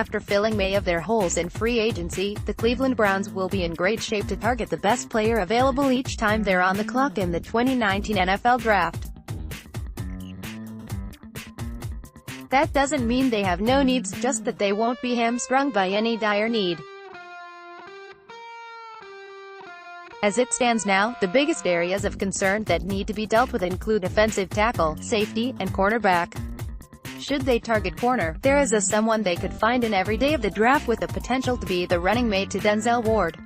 after filling many of their holes in free agency, the Cleveland Browns will be in great shape to target the best player available each time they're on the clock in the 2019 NFL Draft. That doesn't mean they have no needs, just that they won't be hamstrung by any dire need. As it stands now, the biggest areas of concern that need to be dealt with include offensive tackle, safety, and cornerback. Should they target corner, there is someone they could find in every day of the draft with the potential to be the running mate to Denzel Ward.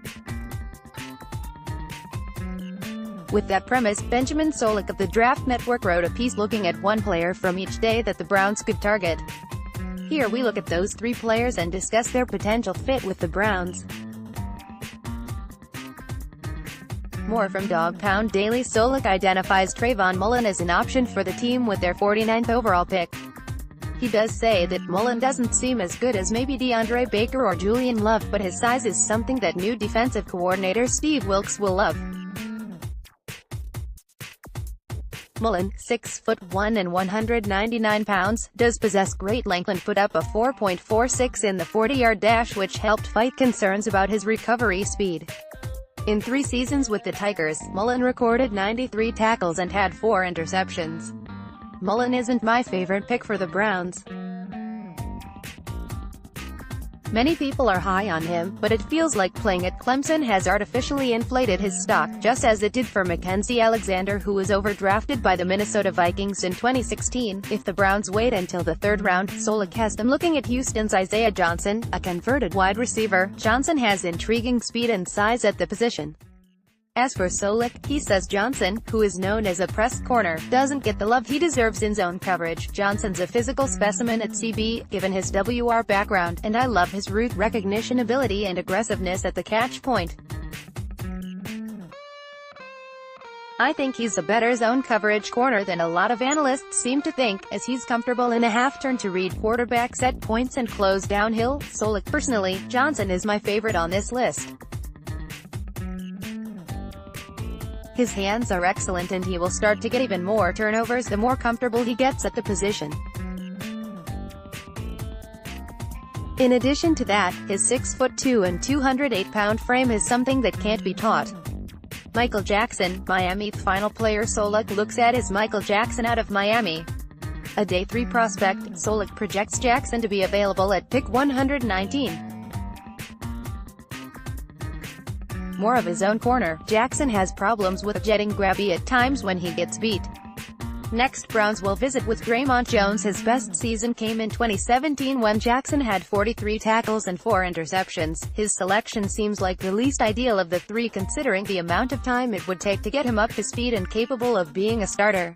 With that premise, Benjamin Solik of the Draft Network wrote a piece looking at one player from each day that the Browns could target. Here we look at those 3 players and discuss their potential fit with the Browns. More from Dog Pound Daily. Solik identifies Trayvon Mullen as an option for the team with their 49th overall pick. He does say that Mullen doesn't seem as good as maybe DeAndre Baker or Julian Love, but his size is something that new defensive coordinator Steve Wilks will love. Mullen, 6'1" and 199 pounds, does possess great length and put up a 4.46 in the 40-yard dash, which helped fight concerns about his recovery speed. In 3 seasons with the Tigers, Mullen recorded 93 tackles and had 4 interceptions. Mullen isn't my favorite pick for the Browns. Many people are high on him, but it feels like playing at Clemson has artificially inflated his stock, just as it did for Mackensie Alexander, who was overdrafted by the Minnesota Vikings in 2016. If the Browns wait until the 3rd round, Solik has them looking at Houston's Isaiah Johnson, a converted wide receiver. Johnson has intriguing speed and size at the position. As for Solik, he says Johnson, who is known as a press corner, doesn't get the love he deserves in zone coverage. Johnson's a physical specimen at CB, given his WR background, and I love his route recognition ability and aggressiveness at the catch point. I think he's a better zone coverage corner than a lot of analysts seem to think, as he's comfortable in a half-turn to read quarterbacks at points and close downhill. Solik. Personally, Johnson is my favorite on this list. His hands are excellent and he will start to get even more turnovers the more comfortable he gets at the position. In addition to that, his 6'2" and 208-pound frame is something that can't be taught. Michael Jackson, Miami. Final player Solik looks at is Michael Jackson out of Miami. A day 3 prospect, Solik projects Jackson to be available at pick 119. More of his own corner, Jackson has problems with getting grabby at times when he gets beat. Next, Browns will visit with Draymond Jones. His best season came in 2017 when Jackson had 43 tackles and 4 interceptions. His selection seems like the least ideal of the 3 considering the amount of time it would take to get him up to speed and capable of being a starter.